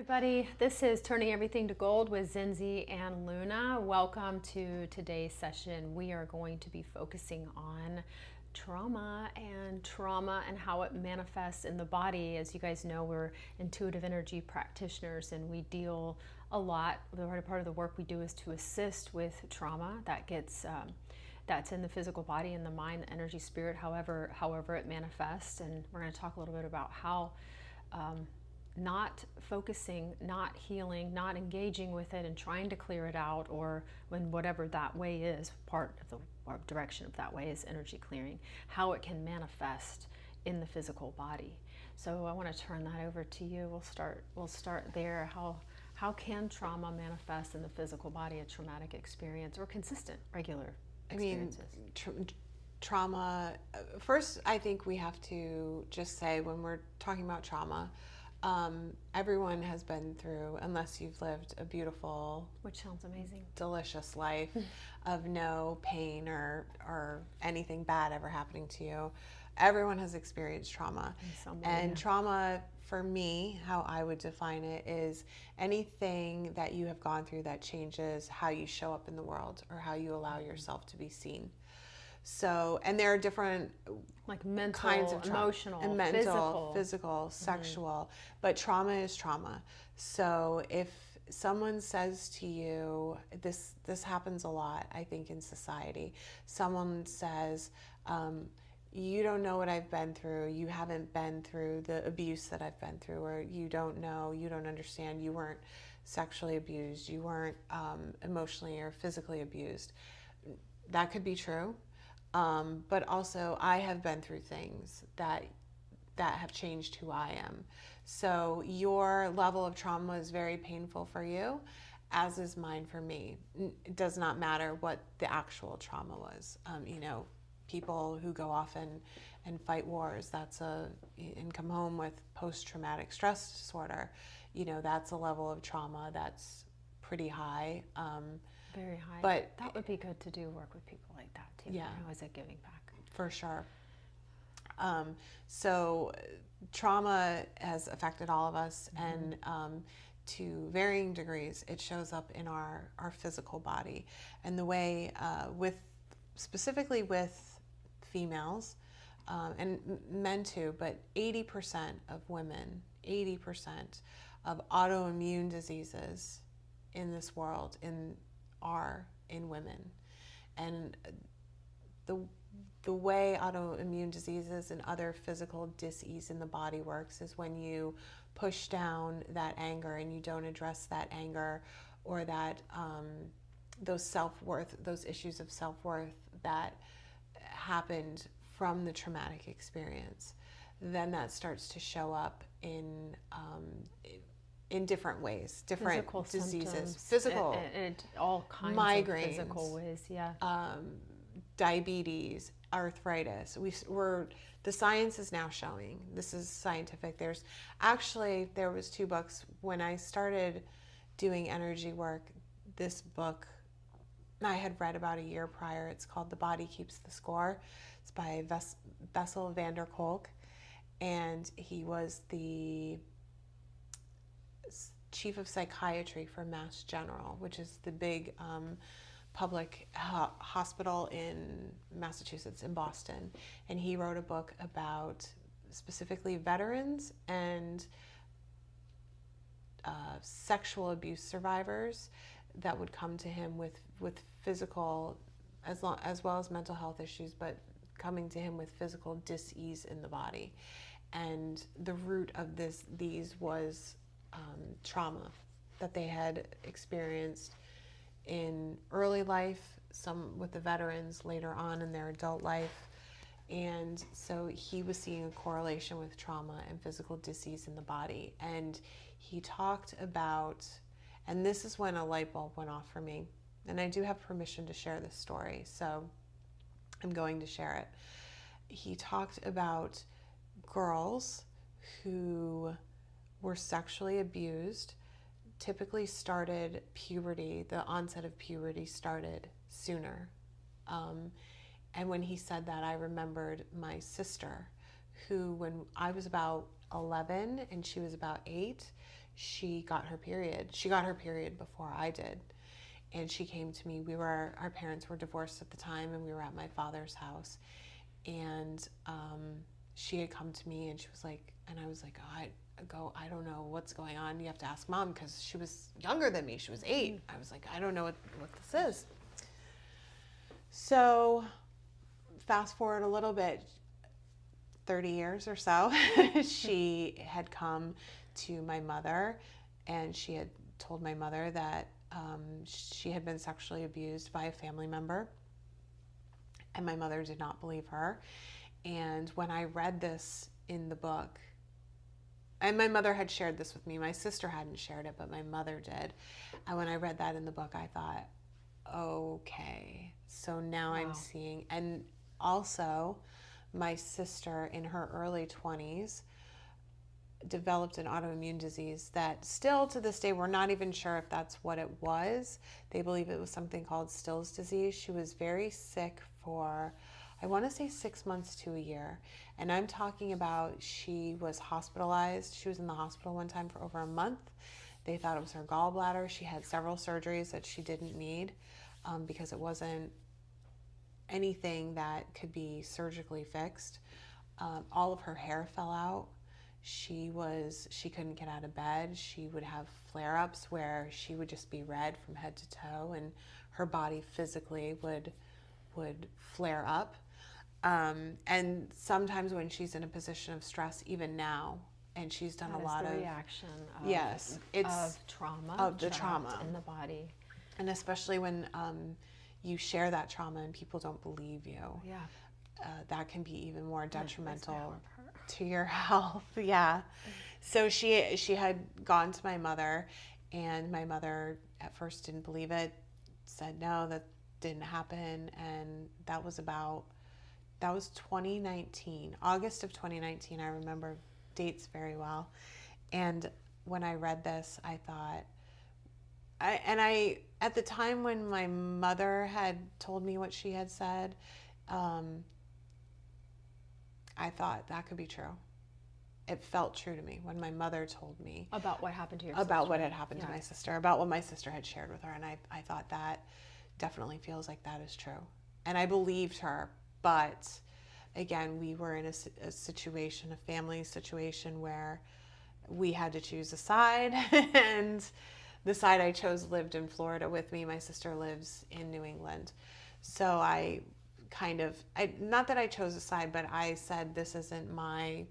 everybody. This is Turning Everything to Gold with Zenzi and Luna. Welcome to today's session. We are going to be focusing on trauma and how it manifests in the body. As you guys know, we're intuitive energy practitioners and we deal a lot. The part of the work we do is to assist with trauma that gets that's in the physical body and the mind, the energy, spirit, however it manifests. And we're going to talk a little bit about how not focusing, not healing, not engaging with it and trying to clear it out, or when whatever that way is, part of the direction of that way is energy clearing, how it can manifest in the physical body. So I want to turn that over to you. We'll start there. How can trauma manifest in the physical body, a traumatic experience or consistent, regular experiences? Trauma, first I think we have to just say when we're talking about trauma, everyone has been through, unless you've lived a beautiful, which sounds amazing, delicious life of no pain or anything bad ever happening to you. Everyone has experienced trauma. And trauma, for me, how I would define it is anything that you have gone through that changes how you show up in the world or how you allow yourself to be seen. So, and there are different like mental, kinds of trauma, emotional, and physical, sexual, but trauma is trauma. So if someone says to you, this happens a lot, I think, in society. Someone says, you don't know what I've been through. You haven't been through the abuse that I've been through, or you don't know, you don't understand. You weren't sexually abused. You weren't emotionally or physically abused. That could be true. But also I have been through things that have changed who I am. So your level of trauma is very painful for you, as is mine for me. It does not matter what the actual trauma was. People who go off and fight wars, and come home with post-traumatic stress disorder, that's a level of trauma that's pretty high. Very high. But that would be good to do work with people like that too. Yeah. As a giving back. For sure. So trauma has affected all of us, and to varying degrees, it shows up in our physical body. And the way, specifically with females, and men too, but 80% of women, 80% of autoimmune diseases in this world are in women. And the way autoimmune diseases and other physical dis-ease in the body works is when you push down that anger and you don't address that anger, or that those self-worth, those issues of self-worth that happened from the traumatic experience, then that starts to show up in different ways, different physical diseases, symptoms, physical, all kinds migraines, of physical ways, diabetes, arthritis. The science is now showing, this is scientific. There was 2 books when I started doing energy work. This book I had read about a year prior. It's called The Body Keeps the Score. It's by Bessel Van der Kolk, and he was the chief of psychiatry for Mass General, which is the big public hospital in Massachusetts, in Boston. And he wrote a book about specifically veterans and sexual abuse survivors that would come to him with physical as well as mental health issues, but coming to him with physical dis-ease in the body. And the root of these was trauma that they had experienced in early life, some with the veterans later on in their adult life. And so he was seeing a correlation with trauma and physical disease in the body. And he talked about, and this is when a light bulb went off for me, and I do have permission to share this story, so I'm going to share it. He talked about girls who were sexually abused, typically started puberty, the onset of puberty started sooner. And when he said that, I remembered my sister, who when I was about 11 and she was about 8, she got her period. She got her period before I did. And she came to me. Our parents were divorced at the time, and we were at my father's house. And she had come to me, and she was like, and I was like, I don't know what's going on. You have to ask Mom, because she was younger than me. She was 8. I was like, I don't know what this is. So fast forward a little bit, 30 years or so, she had come to my mother, and she had told my mother that she had been sexually abused by a family member, and my mother did not believe her. And when I read this in the book, and my mother had shared this with me, my sister hadn't shared it, but my mother did. And when I read that in the book, I thought, okay, so now I'm seeing. And also, my sister in her early 20s developed an autoimmune disease that still to this day, we're not even sure if that's what it was. They believe it was something called Still's disease. She was very sick for, I want to say 6 months to a year. And I'm talking about, she was hospitalized. She was in the hospital one time for over a month. They thought it was her gallbladder. She had several surgeries that she didn't need because it wasn't anything that could be surgically fixed. All of her hair fell out. She couldn't get out of bed. She would have flare-ups where she would just be red from head to toe, and her body physically would flare up. And sometimes when she's in a position of stress, even now, and she's done a lot of reaction of, of trauma, of the trauma in the body, and especially when you share that trauma and people don't believe you. Yeah. That can be even more detrimental to your health. Yeah. So she had gone to my mother, and my mother at first didn't believe it, said no, that didn't happen. And that was 2019, August of 2019. I remember dates very well. And when I read this, I thought, at the time when my mother had told me what she had said, I thought that could be true. It felt true to me when my mother told me about what happened to your sister. About what had happened to my sister, about what my sister had shared with her. And I thought that definitely feels like that is true. And I believed her. But again, we were in a situation, a family situation, where we had to choose a side. And the side I chose lived in Florida with me. My sister lives in New England. So I not that I chose a side, but I said, this isn't my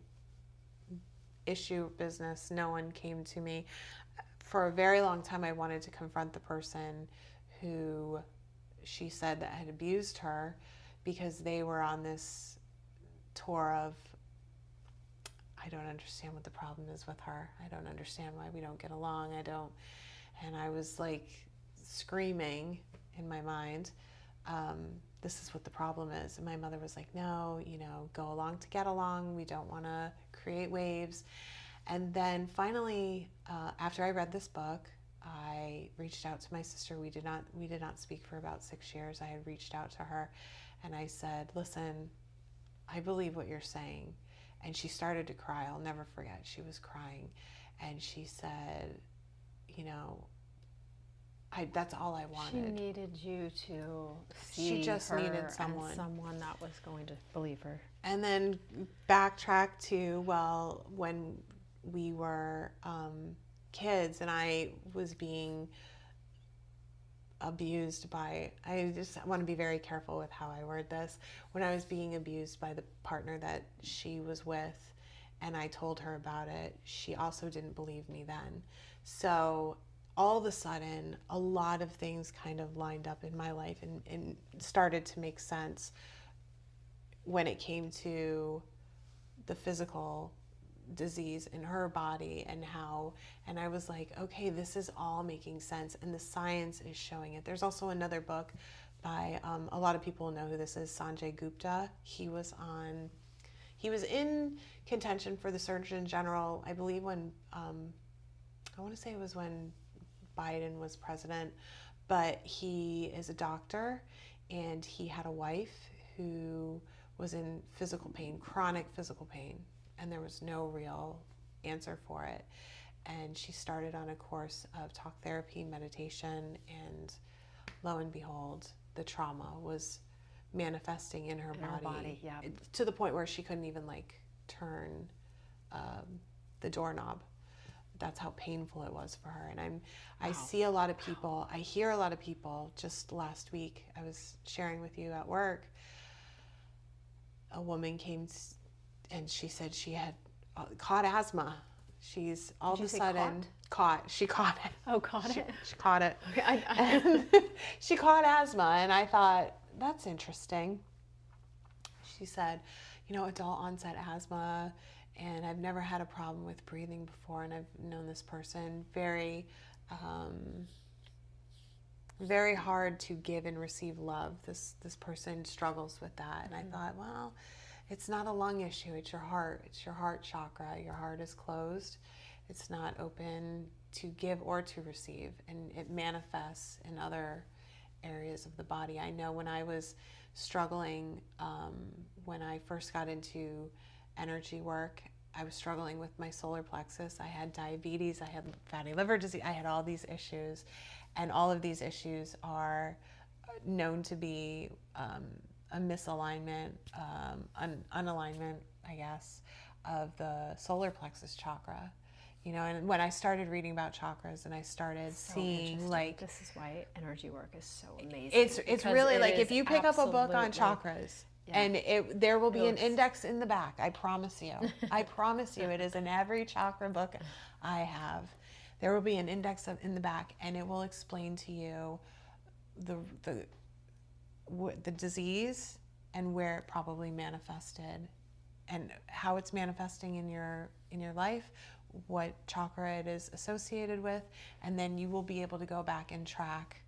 issue, business. No one came to me. For a very long time, I wanted to confront the person who she said that had abused her, because they were on this tour of, I don't understand what the problem is with her. I don't understand why we don't get along. And I was like screaming in my mind, this is what the problem is. And my mother was like, no, go along to get along. We don't want to create waves. And then finally, after I read this book, I reached out to my sister. We did not speak for about 6 years. I had reached out to her, and I said, listen, I believe what you're saying. And she started to cry. I'll never forget. She was crying. And she said, that's all I wanted. She needed you to see She just her needed someone. and someone that was going to believe her. And then backtrack to, when we were kids and I was being abused by, I just want to be very careful with how I word this, when I was being abused by the partner that she was with, and I told her about it, she also didn't believe me then. So all of a sudden, a lot of things kind of lined up in my life and started to make sense when it came to the physical disease in her body and I was like, okay, this is all making sense, and the science is showing it. There's also another book by, a lot of people know who this is, Sanjay Gupta. He was in contention for the Surgeon General, I believe when, I want to say it was when Biden was president, but he is a doctor, and he had a wife who was in physical pain, chronic physical pain, and there was no real answer for it. and she started on a course of talk therapy, meditation, and lo and behold, the trauma was manifesting in her body, yeah. To the point where she couldn't even like turn the doorknob. That's how painful it was for her. And I see a lot of people, I hear a lot of people. Just last week, I was sharing with you at work, a woman came and she said she had caught asthma. She's all of a sudden she caught it. Oh, caught it? She caught it. Okay, she caught asthma, and I thought, that's interesting. She said, adult onset asthma, and I've never had a problem with breathing before, and I've known this person very, very hard to give and receive love. This person struggles with that, and I thought, well, it's not a lung issue. It's your heart. It's your heart chakra. Your heart is closed. It's not open to give or to receive, and it manifests in other areas of the body. I know when I was struggling, when I first got into energy work, I was struggling with my solar plexus. I had diabetes, I had fatty liver disease, I had all these issues, and all of these issues are known to be a misalignment, unalignment, I guess, of the solar plexus chakra. And when I started reading about chakras and I started seeing, like, this is why energy work is so amazing. It's really like, if you pick up a book on chakras, and there will be an index in the back. I promise you. I promise you, it is in every chakra book I have. There will be an index in the back, and it will explain to you the disease and where it probably manifested, and how it's manifesting in your life, what chakra it is associated with, and then you will be able to go back and track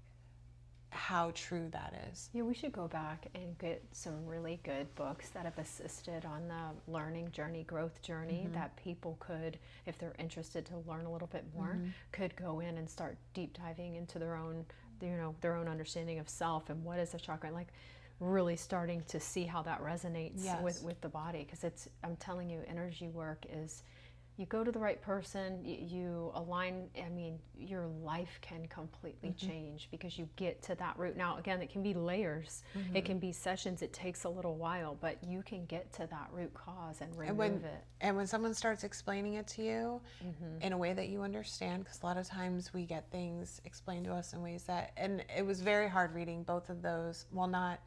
how true that is. Yeah, we should go back and get some really good books that have assisted on the learning journey, growth journey, that people could, if they're interested to learn a little bit more, could go in and start deep diving into their own, their own understanding of self and what is a chakra, and like really starting to see how that resonates with the body. Because I'm telling you, energy work is, you go to the right person, you align, your life can completely change because you get to that root. Now, again, it can be layers, it can be sessions, it takes a little while, but you can get to that root cause and remove it. And when someone starts explaining it to you in a way that you understand, because a lot of times we get things explained to us in ways that, and it was very hard reading both of those, well, not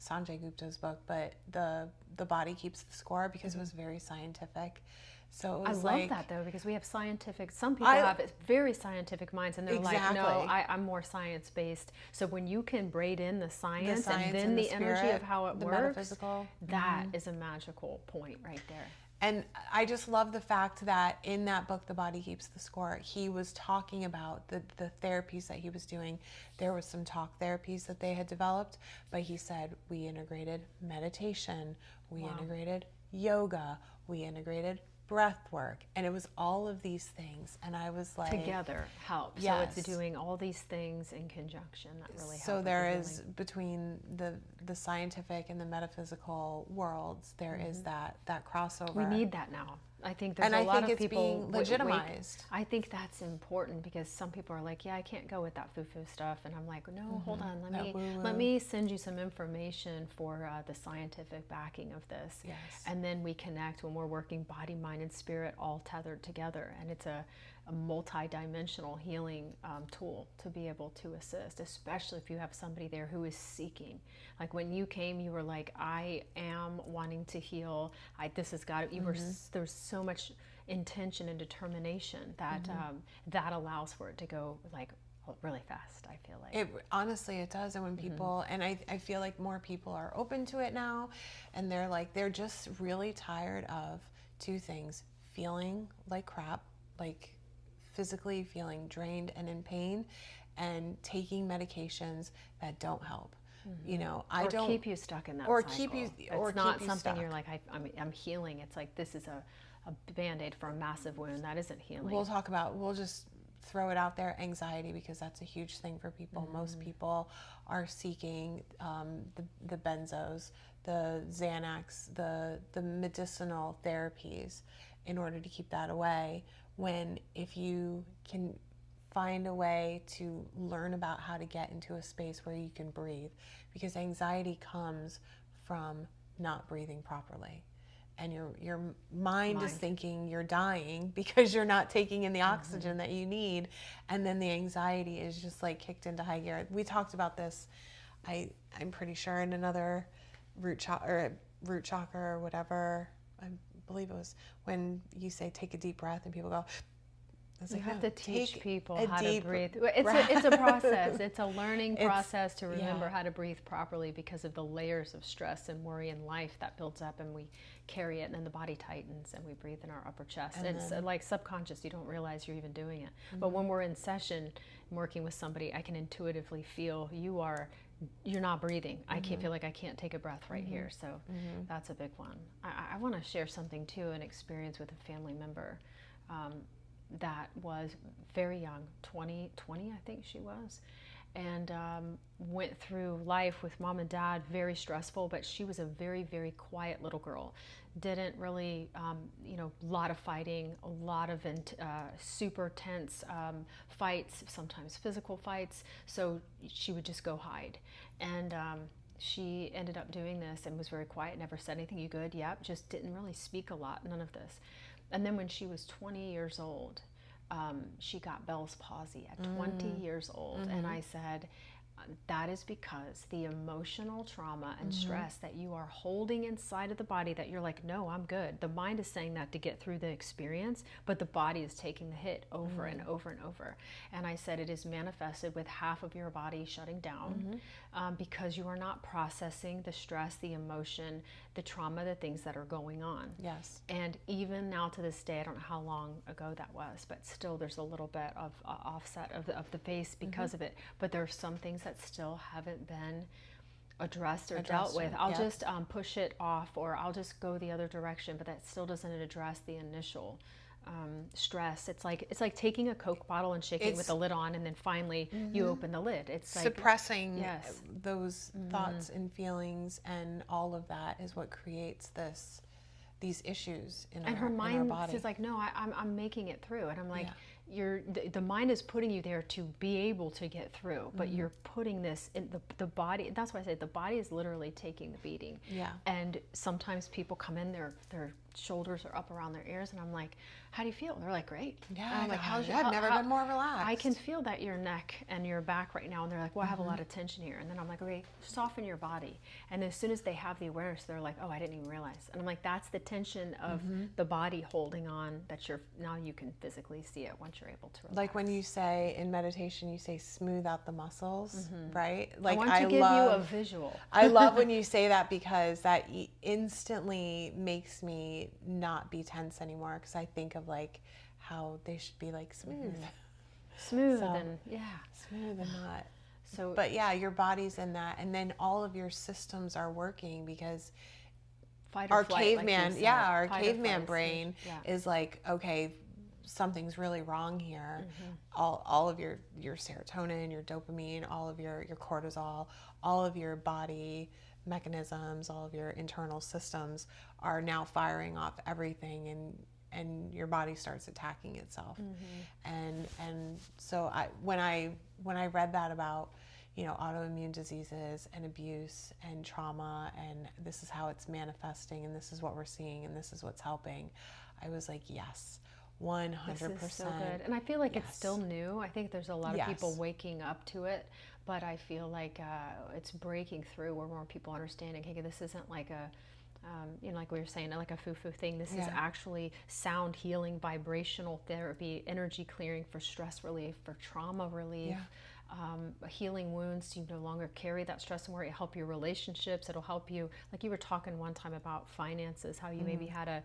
Sanjay Gupta's book, but the Body Keeps the Score, because it was very scientific. So it was I love that though, because we have some people have very scientific minds, and they're like, no, I'm more science based. So when you can braid in the science and then the energy of how it works, metaphysical, that is a magical point right there. And I just love the fact that in that book, The Body Keeps the Score, he was talking about the therapies that he was doing. There was some talk therapies that they had developed, but he said, we integrated meditation, we integrated yoga, we integrated breath work, and it was all of these things, and I was like, together help. So it's doing all these things in conjunction that really help. So there is, between the scientific and the metaphysical worlds, there is that crossover. We need that now. I think there's a lot of people being legitimized. I think that's important, because some people are like, yeah, I can't go with that foo-foo stuff, and I'm like, no, hold on, let me send you some information for the scientific backing of this. Yes. And then we connect when we're working body, mind, and spirit all tethered together, and it's a multi-dimensional healing tool to be able to assist, especially if you have somebody there who is seeking. Like when you came, you were like, I am wanting to heal. This has got to, there's so much intention and determination that that allows for it to go like really fast, I feel like. Honestly, it does. And when people, and I feel like more people are open to it now, and they're just really tired of two things: feeling like crap, like physically feeling drained and in pain, and taking medications that don't help. Or keep you stuck in that cycle. It's not something you're like, I'm healing. It's like, this is a Band-Aid for a massive wound. That isn't healing. We'll just throw it out there, anxiety, because that's a huge thing for people. Most people are seeking the benzos, the Xanax, the medicinal therapies in order to keep that away, when if you can find a way to learn about how to get into a space where you can breathe, because anxiety comes from not breathing properly. And your mind is thinking you're dying because you're not taking in the oxygen that you need. And then the anxiety is just like kicked into high gear. We talked about this, I'm pretty sure, in another root chakra or whatever. I believe it was when you say take a deep breath and people go, you have to teach people how to breathe. It's a process. It's a learning process to remember how to breathe properly because of the layers of stress and worry in life that builds up, and we carry it, and then the body tightens and we breathe in our upper chest. And it's like subconscious. You don't realize you're even doing it. But when we're in session working with somebody, I can intuitively feel you're not breathing. I can't feel like I can't take a breath right here. So that's a big one. I want to share something too, an experience with a family member that was very young, 20 I think she was, and went through life with mom and dad, very stressful, but she was a very, very quiet little girl. Didn't really, a lot of fighting, a lot of super tense fights, sometimes physical fights, so she would just go hide. And she ended up doing this and was very quiet, never said anything. You good? Yep. Just didn't really speak a lot, none of this. And then when she was 20 years old, she got Bell's palsy at 20 years old. And I said, that is because the emotional trauma and stress that you are holding inside of the body, that you're like, no, I'm good. The mind is saying that to get through the experience, but the body is taking the hit over and over and over. And I said, it is manifested with half of your body shutting down because you are not processing the stress, the emotion, the trauma, the things that are going on. Yes. And even now to this day, I don't know how long ago that was, but still there's a little bit of offset of the face because of it. But there are some things that still haven't been addressed or dealt with. I'll just push it off, or I'll just go the other direction, but that still doesn't address the initial stress. It's like taking a Coke bottle and shaking it with the lid on, and then finally you open the lid. It's like suppressing those thoughts and feelings, and all of that is what creates these issues in her mind. In our body. She's like, no, I'm making it through, and I'm like, the mind is putting you there to be able to get through, but you're putting this in the body. That's why I say the body is literally taking the beating. Yeah. And sometimes people come in, their shoulders are up around their ears, and I'm like, how do you feel? They're like, great. Yeah. I'm like, I've never been more relaxed. I can feel that your neck and your back right now, and they're like, well, I have a lot of tension here. And then I'm like, okay, soften your body. And as soon as they have the awareness, they're like, oh, I didn't even realize. And I'm like, that's the tension of the body holding on, that now you can physically see it once you're able to relax. Like when you say in meditation, you say smooth out the muscles, right? Like I want to give you a visual. I love when you say that, because that instantly makes me not be tense anymore, because I think of like how they should be like smooth. Smooth So, and smooth and not. So, but yeah, your body's in that, and then all of your systems are working, because fight or our flight, caveman, like our fight or caveman flight brain stage. is like, okay, something's really wrong here. All of your serotonin, your dopamine, all of your cortisol, all of your body mechanisms, all of your internal systems are now firing off everything, and your body starts attacking itself. And so when I read that about, autoimmune diseases and abuse and trauma, and this is how it's manifesting, and this is what we're seeing, and this is what's helping, I was like, yes, 100%. This is so good. And I feel like it's still new. I think there's a lot of people waking up to it, but I feel like it's breaking through where more people are understanding, hey, this isn't like a, like we were saying, like a foo-foo thing. This is actually sound healing, vibrational therapy, energy clearing for stress relief, for trauma relief. Healing wounds. You no longer carry that stress and worry. It'll help your relationships. It'll help you, like you were talking one time about finances, how you maybe had a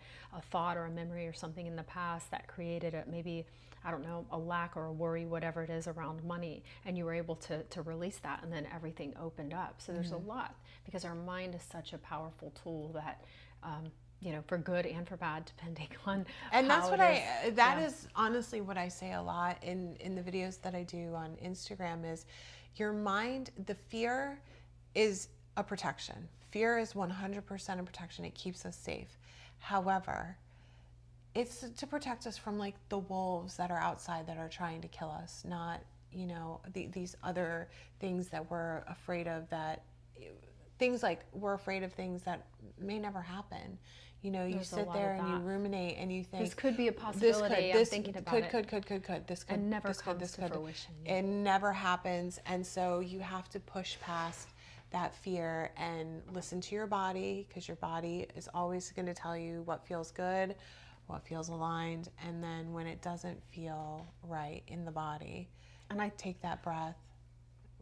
thought or a memory or something in the past that created maybe, I don't know, a lack or a worry, whatever it is, around money, and you were able to release that, and then everything opened up. So there's a lot, because our mind is such a powerful tool that for good and for bad, depending on and how that's what it is. Is honestly what I say a lot in the videos that I do on Instagram, is your mind, the fear is a protection. Fear is 100% a protection. It keeps us safe. However, it's to protect us from like the wolves that are outside that are trying to kill us, not, you know, these other things that we're afraid of, that things like we're afraid of things that may never happen. You know, you sit there and you ruminate and you think, this could be a possibility. I'm thinking about it. This could, and never this comes could, this to could. fruition. It never happens. And so you have to push past that fear and listen to your body, because your body is always going to tell you what feels good, what feels aligned. And then when it doesn't feel right in the body, and I take that breath,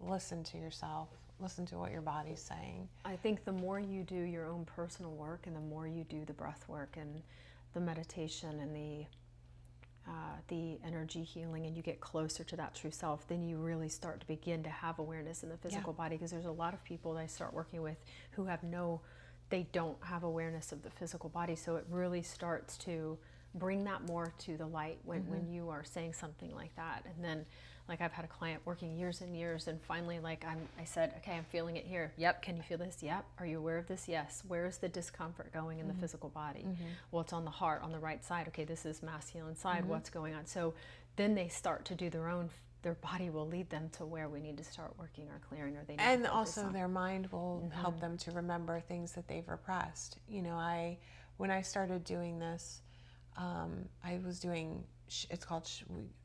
listen to yourself. Listen to what your body's saying. I think the more you do your own personal work, and the more you do the breath work and the meditation and the energy healing, and you get closer to that true self, then you really start to begin to have awareness in the physical body. Because there's a lot of people that I start working with who they don't have awareness of the physical body. So it really starts to bring that more to the light when you are saying something like that. And then, like, I've had a client working years and years, and finally, like, I said, okay, I'm feeling it here. Yep. Can you feel this? Yep. Are you aware of this? Yes. Where is the discomfort going in the physical body? Well, it's on the heart, on the right side. Okay, this is masculine side. What's going on? So then they start to do their body will lead them to where we need to start working or clearing, or they need and to also on. Their mind will help them to remember things that they've repressed. You know, when I started doing this, I was doing, it's called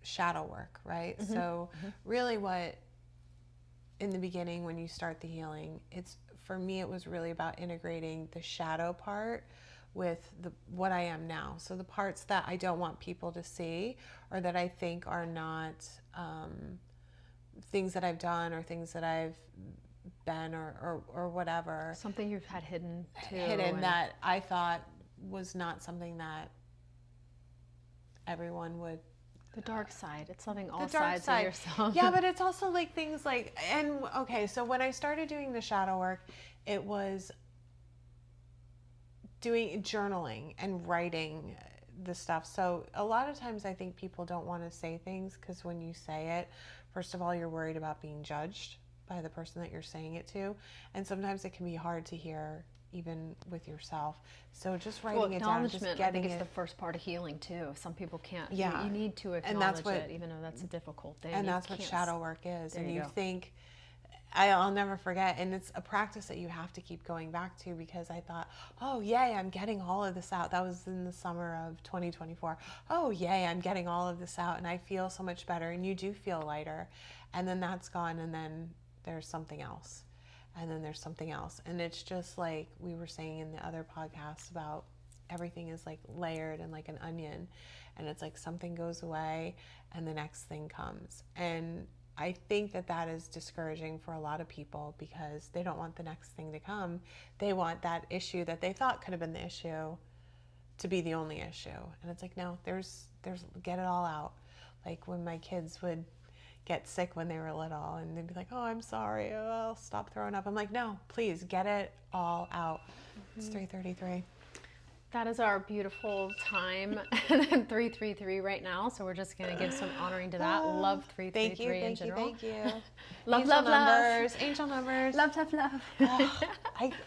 shadow work, right? So really in the beginning, when you start the healing, for me, it was really about integrating the shadow part with what I am now. So the parts that I don't want people to see, or that I think are not things that I've done, or things that I've been, or whatever. Something you've had hidden too. That I thought was not something that everyone would. The dark side. It's loving all sides of yourself. Yeah, but it's also like things like, so when I started doing the shadow work, it was doing journaling and writing the stuff. So a lot of times I think people don't want to say things, because when you say it, first of all, you're worried about being judged by the person that you're saying it to. And sometimes it can be hard to hear, even with yourself. So just writing it down, just getting I think it's the first part of healing too. Some people can't. Yeah. You need to acknowledge it, even though that's a difficult thing. And that's what shadow work is. And you think, I'll never forget, and it's a practice that you have to keep going back to, because I thought, oh yay, I'm getting all of this out. That was in the summer of 2024. Oh yay, I'm getting all of this out, and I feel so much better. And you do feel lighter. And then that's gone, and then there's something else. And then there's something else. And it's just like we were saying in the other podcasts about everything is like layered and like an onion. And it's like something goes away and the next thing comes. And I think that is discouraging for a lot of people, because they don't want the next thing to come. They want that issue that they thought could have been the issue to be the only issue. And it's like, no, there's get it all out. Like when my kids would get sick when they were little, and they'd be like, oh, I'm sorry, I'll stop throwing up. I'm like, no, please get it all out. It's 3:33. That is our beautiful time, 3:33 right now. So we're just going to give some honoring to that. Love 3:33 in general. Thank you. Love, angel love, numbers, love. Angel numbers. Love, love, love.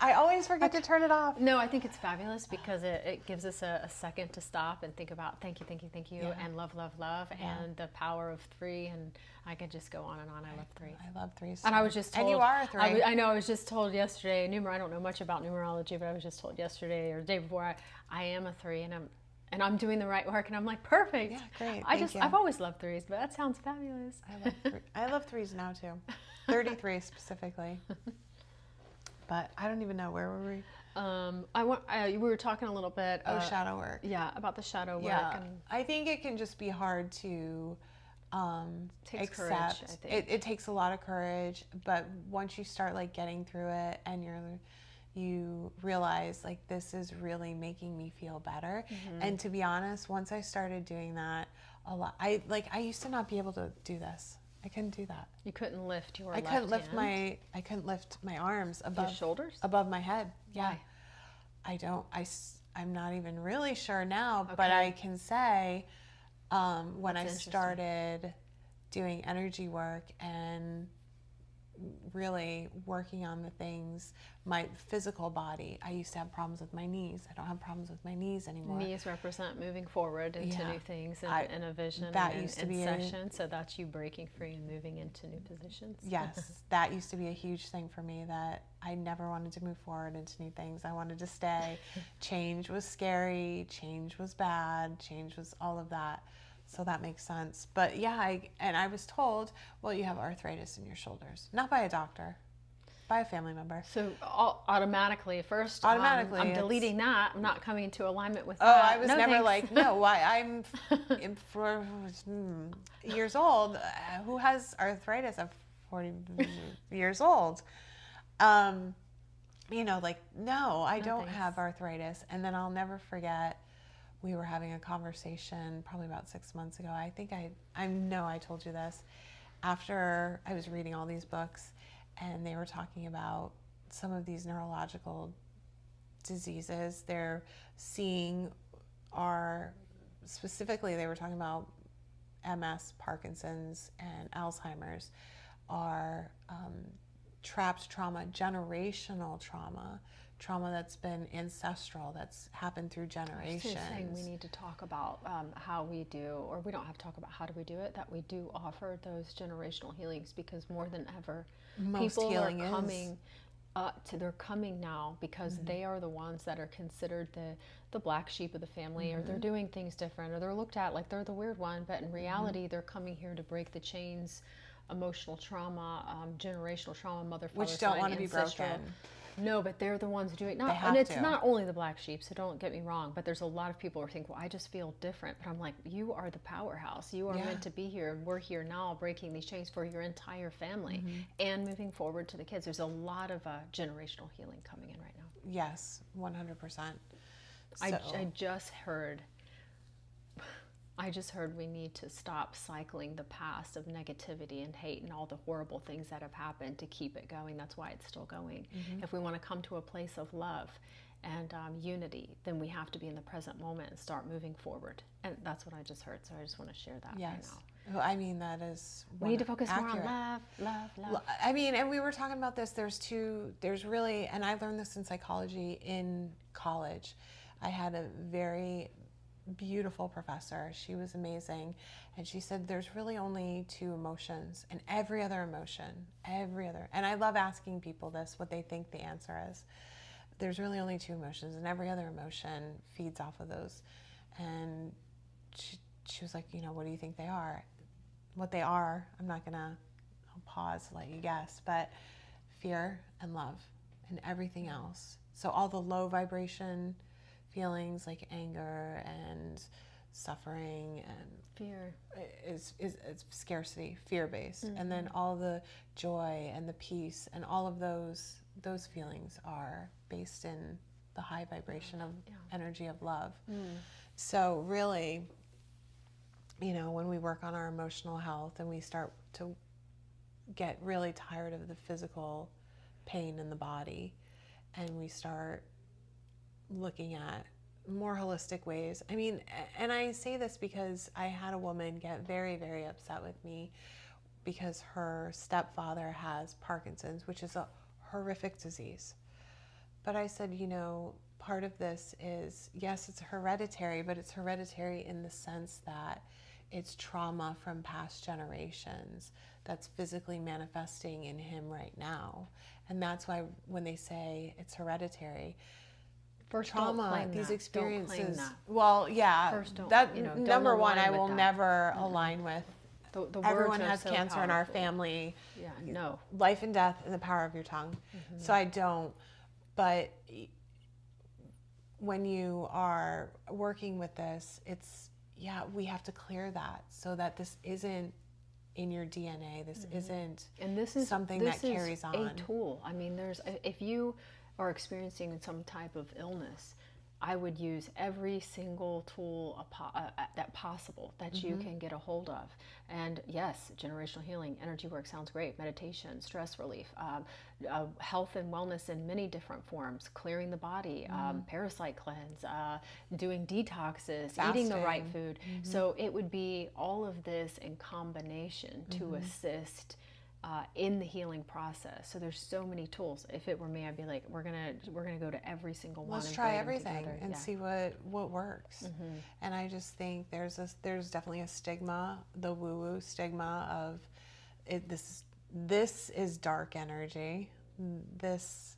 I always forget to turn it off. No, I think it's fabulous, because it gives us a second to stop and think about thank you, and love, love, love, and the power of 3. And I could just go on and on. I love 3. I love 3. And I was just told. And you are a 3. I know. I was just told yesterday. I don't know much about numerology, but I was just told yesterday or the day before I am a 3, and I'm doing the right work, and I'm like, perfect. Yeah, great. I've always loved 3s, but that sounds fabulous. I love 3s now too. 33 specifically. But I don't even know, where were we? We were talking a little bit. Shadow work. Yeah, about the shadow work. Yeah, and I think it can just be hard to takes accept. courage, I think. It takes a lot of courage, but once you start like getting through it, and you realize like, this is really making me feel better. And to be honest, once I started doing that a lot, I used to not be able to do this. I couldn't do that. You couldn't lift your I couldn't lift my arms above your shoulders, above my head. Yeah. Why? I'm not even really sure now, but I can say when I started doing energy work and really working on the things, my physical body. I used to have problems with my knees. I don't have problems with my knees anymore. Knees represent moving forward into new things and a vision that and used to in be session. So that's you breaking free and moving into new positions. Yes, that used to be a huge thing for me, that I never wanted to move forward into new things. I wanted to stay. Change was scary. Change was bad. Change was all of that. So that makes sense. But yeah, I was told, well, you have arthritis in your shoulders. Not by a doctor, by a family member. So automatically, first, I'm deleting that. I'm not coming into alignment with that. Oh, I was no, never thanks. like, no, why? I'm for years old. Who has arthritis at 40 years old? You know, like, no, I don't thanks. have arthritis. And then I'll never forget, we were having a conversation probably about 6 months ago. I know I told you this. After I was reading all these books, and they were talking about some of these neurological diseases they're seeing are, specifically they were talking about MS, Parkinson's, and Alzheimer's, are trapped trauma, generational trauma that's been ancestral, that's happened through generations. I was saying we need to talk about how we do, or we don't have to talk about how do we do it, that we do offer those generational healings, because more than ever, people are coming they're coming now because they are the ones that are considered the black sheep of the family, or they're doing things different, or they're looked at like they're the weird one, but in reality, they're coming here to break the chains, emotional trauma, generational trauma, mother, father, which don't son, want to be ancestral. broken. No, but they're the ones doing it. They have And it's to. not only the black sheep, so don't get me wrong, but there's a lot of people who think, well, I just feel different. But I'm like, you are the powerhouse. You are meant to be here. And we're here now breaking these chains for your entire family and moving forward to the kids. There's a lot of generational healing coming in right now. Yes, 100%. I just heard we need to stop cycling the past of negativity and hate and all the horrible things that have happened to keep it going. That's why it's still going. If we want to come to a place of love and unity, then we have to be in the present moment and start moving forward. And that's what I just heard. So I just want to share that right now. Well, I mean, that is we need to focus accurate. more on love. I mean, and we were talking about this. There's really, and I learned this in psychology in college. I had a very beautiful professor. She was amazing. And she said there's really only two emotions, and every other emotion, and I love asking people this, what they think the answer is. There's really only two emotions, and every other emotion feeds off of those. And she was like, you know, what do you think they are? What they are, I'll pause, let you guess, but fear and love and everything else. So all the low vibration feelings like anger and suffering and fear is scarcity, fear-based. And then all the joy and the peace and all of those feelings are based in the high vibration of energy of love. So really, you know, when we work on our emotional health and we start to get really tired of the physical pain in the body, and we start looking at more holistic ways. I mean, and I say this because I had a woman get very, very upset with me because her stepfather has Parkinson's, which is a horrific disease. But I said, you know, part of this is, yes, it's hereditary, but it's hereditary in the sense that it's trauma from past generations that's physically manifesting in him right now. And that's why when they say it's hereditary, first trauma, these experiences. Well, yeah, first that don't number one, I will that. never align with. The Everyone words has so cancer powerful. in our family. Yeah, no. Life and death in the power of your tongue. So I don't. But when you are working with this, we have to clear that so that this isn't in your DNA. This isn't something that carries on. A tool. I mean, if you are experiencing some type of illness, I would use every single tool that possible that you can get a hold of. And yes, generational healing, energy work sounds great, meditation, stress relief, health and wellness in many different forms, clearing the body, parasite cleanse, doing detoxes, eating the right food. So it would be all of this in combination to assist in the healing process. So there's so many tools. If it were me, I'd be like, we're gonna go to every single one. Let's and try braid 'em everything together. and see what works. And I just think there's definitely a stigma, the woo-woo stigma of it. This is dark energy. This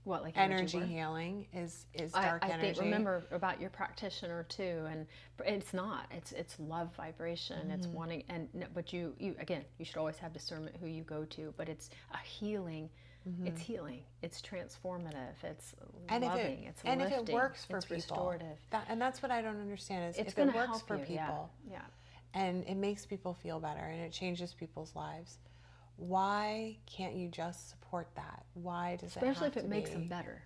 what, like energy healing is dark energy. I think, remember about your practitioner too, and it's not. It's love vibration. It's wanting, but you again, you should always have discernment who you go to. But it's a healing. It's healing. It's transformative. It's loving. It's lifting. And if it works for it's people, restorative. And that's what I don't understand is It's if it works for you, people, yeah, and it makes people feel better and it changes people's lives. Why can't you just support that? Why does especially it have if it makes them better?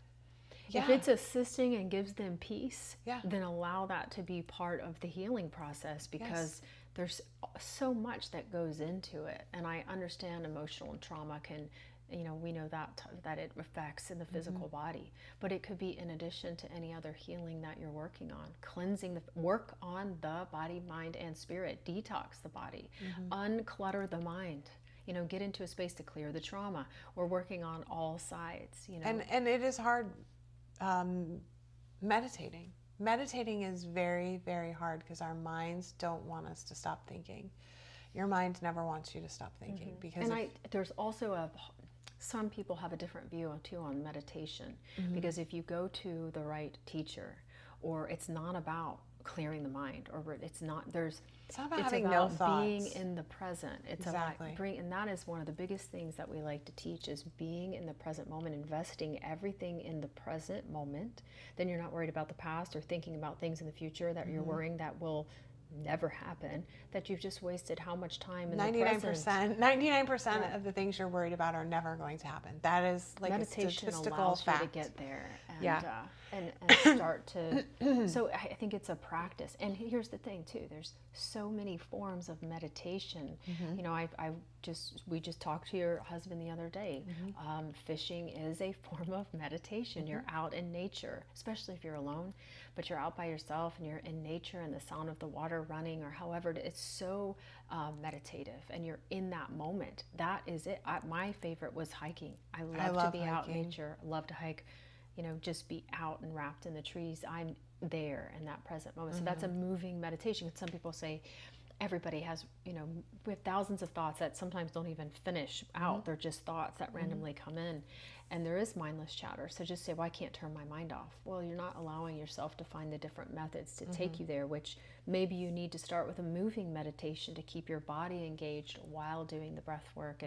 Yeah. If it's assisting and gives them peace, yeah. then allow that to be part of the healing process, because there's so much that goes into it. And I understand emotional and trauma can, we know that it affects in the physical body, but it could be in addition to any other healing that you're working on. Cleansing work on the body, mind, and spirit. Detox the body. Unclutter the mind. Get into a space to clear the trauma. We're working on all sides, And it is hard meditating. Meditating is very, very hard because our minds don't want us to stop thinking. Your mind never wants you to stop thinking. Because there's also some people have a different view too on meditation, because if you go to the right teacher, or it's not about clearing the mind, or it's not about having no thoughts. Being in the present. It's exactly. about and that is one of the biggest things that we like to teach, is being in the present moment, investing everything in the present moment. Then you're not worried about the past or thinking about things in the future that you're worrying that will never happen, that you've just wasted how much time in the present. 99% of the things you're worried about are never going to happen. That is like meditation a statistical allows fact. you to get there and start to so I think it's a practice. And here's the thing too, there's so many forms of meditation. We just talked to your husband the other day. Fishing is a form of meditation. You're out in nature, especially if you're alone, but you're out by yourself and you're in nature, and the sound of the water running, or however, it's so meditative, and you're in that moment. That is it. My favorite was hiking. I love to be out in nature. I love to hike, just be out and wrapped in the trees. I'm there in that present moment. So that's a moving meditation. Some people say everybody has, we have thousands of thoughts that sometimes don't even finish out. They're just thoughts that randomly come in. And there is mindless chatter. So just say, well, I can't turn my mind off. Well, you're not allowing yourself to find the different methods to take you there, which maybe you need to start with a moving meditation to keep your body engaged while doing the breath work,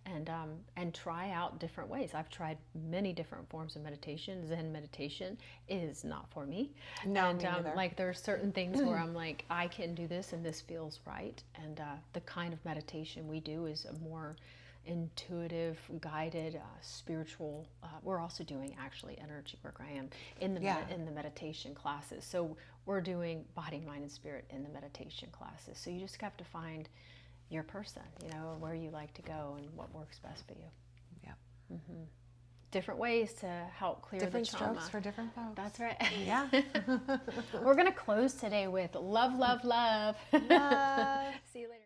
and try out different ways. I've tried many different forms of meditation. Zen meditation is not for me. No, me neither. Like there are certain things where I'm like, I can do this and this feels right. And the kind of meditation we do is a more intuitive, guided, spiritual. We're also doing actually energy work. I am in the meditation classes. So we're doing body, mind, and spirit in the meditation classes. So you just have to find your person, where you like to go and what works best for you. Yeah. Different ways to help clear different the trauma. Strokes for different folks. That's right. Yeah. We're going to close today with love, love, love. Love. See you later.